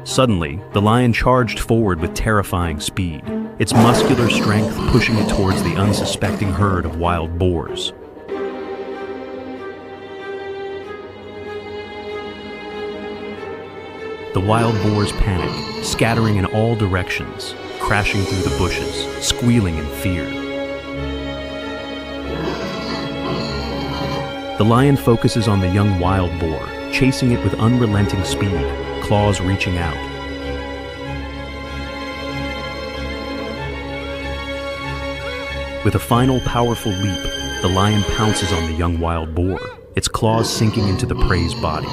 Suddenly, the lion charged forward with terrifying speed, its muscular strength pushing it towards the unsuspecting herd of wild boars. The wild boars panic, scattering in all directions, crashing through the bushes, squealing in fear. The lion focuses on the young wild boar, chasing it with unrelenting speed, claws reaching out. With a final powerful leap, the lion pounces on the young wild boar, its claws sinking into the prey's body.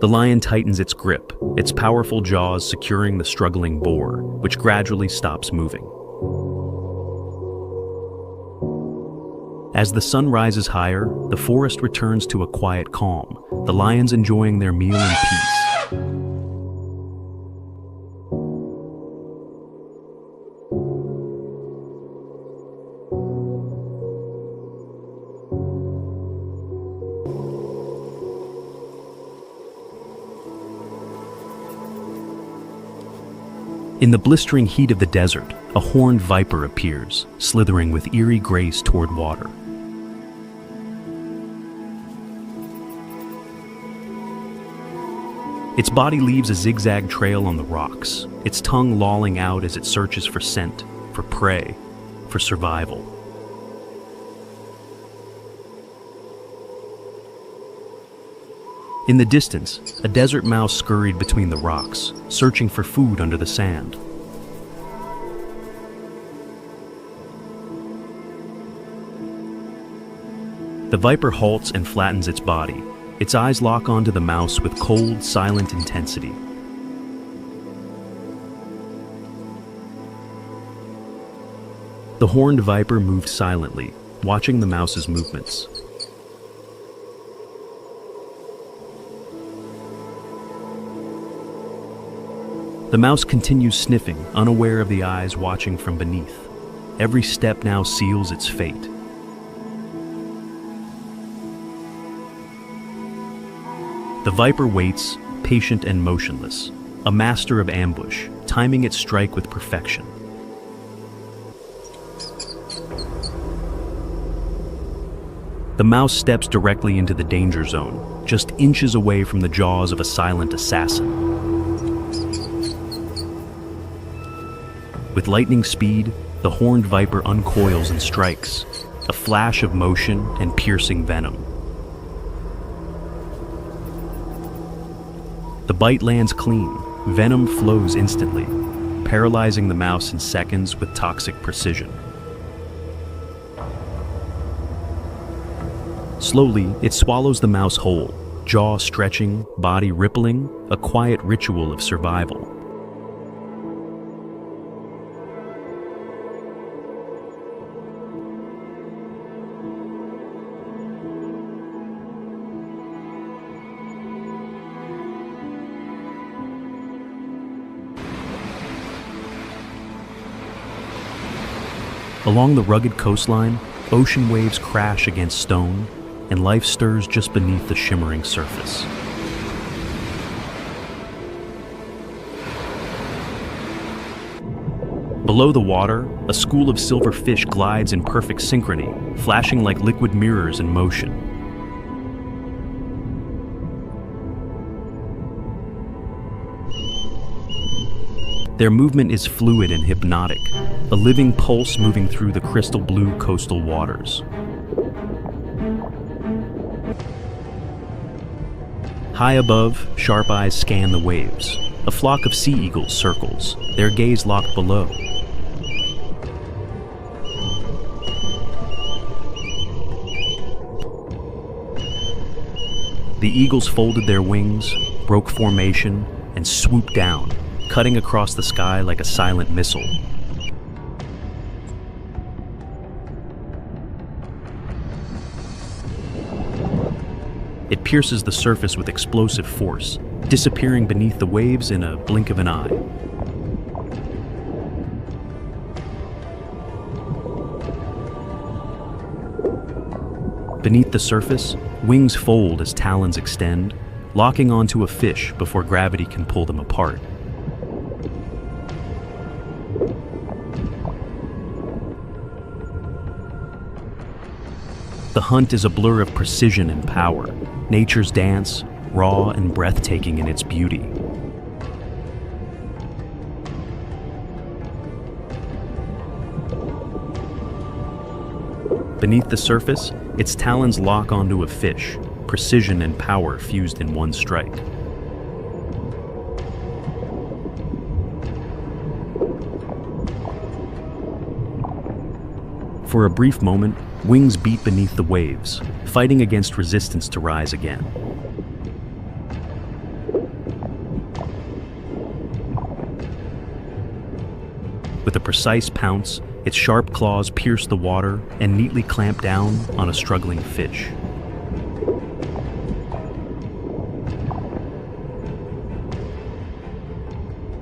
The lion tightens its grip, its powerful jaws securing the struggling boar, which gradually stops moving. As the sun rises higher, the forest returns to a quiet calm, the lions enjoying their meal in peace. In the blistering heat of the desert, a horned viper appears, slithering with eerie grace toward water. Its body leaves a zigzag trail on the rocks, its tongue lolling out as it searches for scent, for prey, for survival. In the distance, a desert mouse scurried between the rocks, searching for food under the sand. The viper halts and flattens its body. Its eyes lock onto the mouse with cold, silent intensity. The horned viper moved silently, watching the mouse's movements. The mouse continues sniffing, unaware of the eyes watching from beneath. Every step now seals its fate. The viper waits, patient and motionless, a master of ambush, timing its strike with perfection. The mouse steps directly into the danger zone, just inches away from the jaws of a silent assassin. With lightning speed, the horned viper uncoils and strikes, a flash of motion and piercing venom. The bite lands clean, venom flows instantly, paralyzing the mouse in seconds with toxic precision. Slowly, it swallows the mouse whole, jaw stretching, body rippling, a quiet ritual of survival. Along the rugged coastline, ocean waves crash against stone, and life stirs just beneath the shimmering surface. Below the water, a school of silver fish glides in perfect synchrony, flashing like liquid mirrors in motion. Their movement is fluid and hypnotic, a living pulse moving through the crystal blue coastal waters. High above, sharp eyes scan the waves. A flock of sea eagles circles, their gaze locked below. The eagles folded their wings, broke formation, and swooped down, cutting across the sky like a silent missile. It pierces the surface with explosive force, disappearing beneath the waves in a blink of an eye. Beneath the surface, wings fold as talons extend, locking onto a fish before gravity can pull them apart. The hunt is a blur of precision and power, nature's dance, raw and breathtaking in its beauty. Beneath the surface, its talons lock onto a fish, precision and power fused in one strike. For a brief moment, wings beat beneath the waves, fighting against resistance to rise again. With a precise pounce, its sharp claws pierce the water and neatly clamp down on a struggling fish.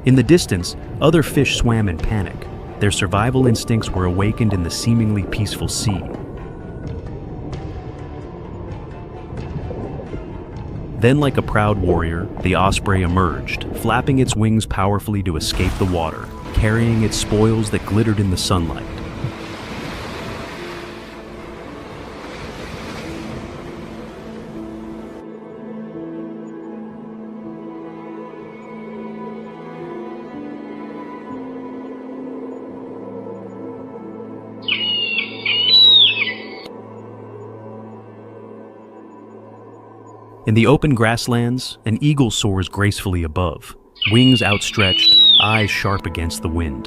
In the distance, other fish swam in panic. Their survival instincts were awakened in the seemingly peaceful sea. Then, like a proud warrior, the osprey emerged, flapping its wings powerfully to escape the water, carrying its spoils that glittered in the sunlight. In the open grasslands, an eagle soars gracefully above, wings outstretched, eyes sharp against the wind.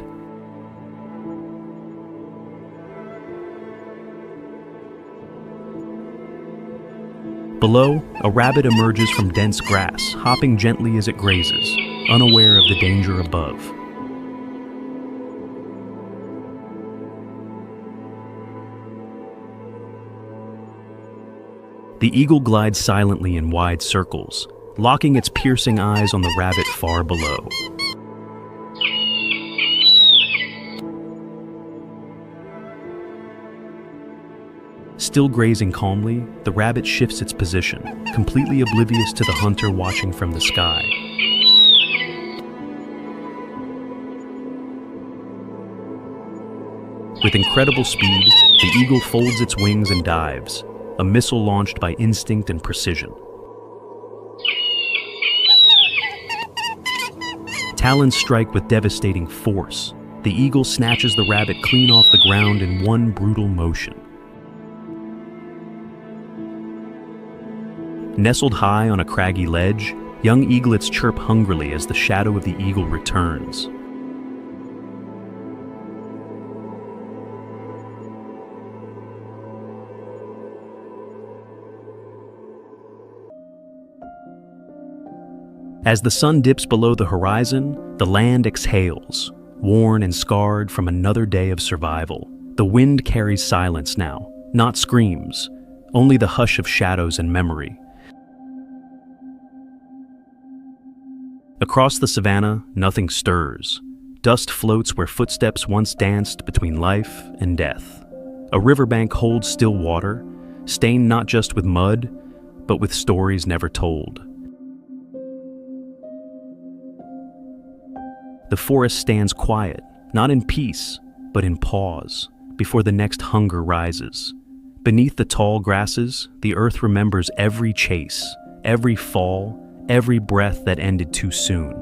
Below, a rabbit emerges from dense grass, hopping gently as it grazes, unaware of the danger above. The eagle glides silently in wide circles, locking its piercing eyes on the rabbit far below. Still grazing calmly, the rabbit shifts its position, completely oblivious to the hunter watching from the sky. With incredible speed, the eagle folds its wings and dives, a missile launched by instinct and precision. Talons strike with devastating force. The eagle snatches the rabbit clean off the ground in one brutal motion. Nestled high on a craggy ledge, young eaglets chirp hungrily as the shadow of the eagle returns. As the sun dips below the horizon, the land exhales, worn and scarred from another day of survival. The wind carries silence now, not screams, only the hush of shadows and memory. Across the savannah, nothing stirs. Dust floats where footsteps once danced between life and death. A riverbank holds still water, stained not just with mud, but with stories never told. The forest stands quiet, not in peace, but in pause, before the next hunger rises. Beneath the tall grasses, the earth remembers every chase, every fall, every breath that ended too soon.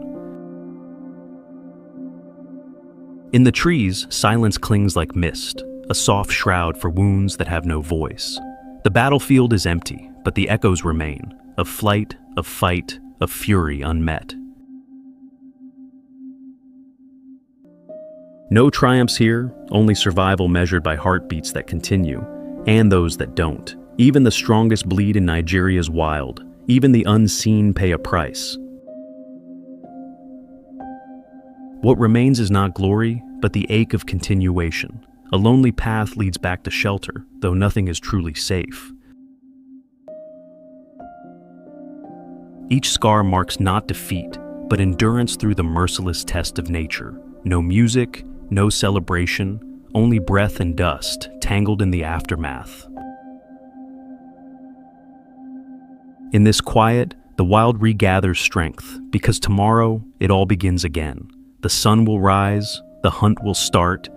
In the trees, silence clings like mist, a soft shroud for wounds that have no voice. The battlefield is empty, but the echoes remain, of flight, of fight, of fury unmet. No triumphs here, only survival measured by heartbeats that continue, and those that don't. Even the strongest bleed in Nigeria's wild. Even the unseen pay a price. What remains is not glory, but the ache of continuation. A lonely path leads back to shelter, though nothing is truly safe. Each scar marks not defeat, but endurance through the merciless test of nature. No music, no celebration, only breath and dust, tangled in the aftermath. In this quiet, the wild regathers strength, because tomorrow it all begins again. The sun will rise, the hunt will start,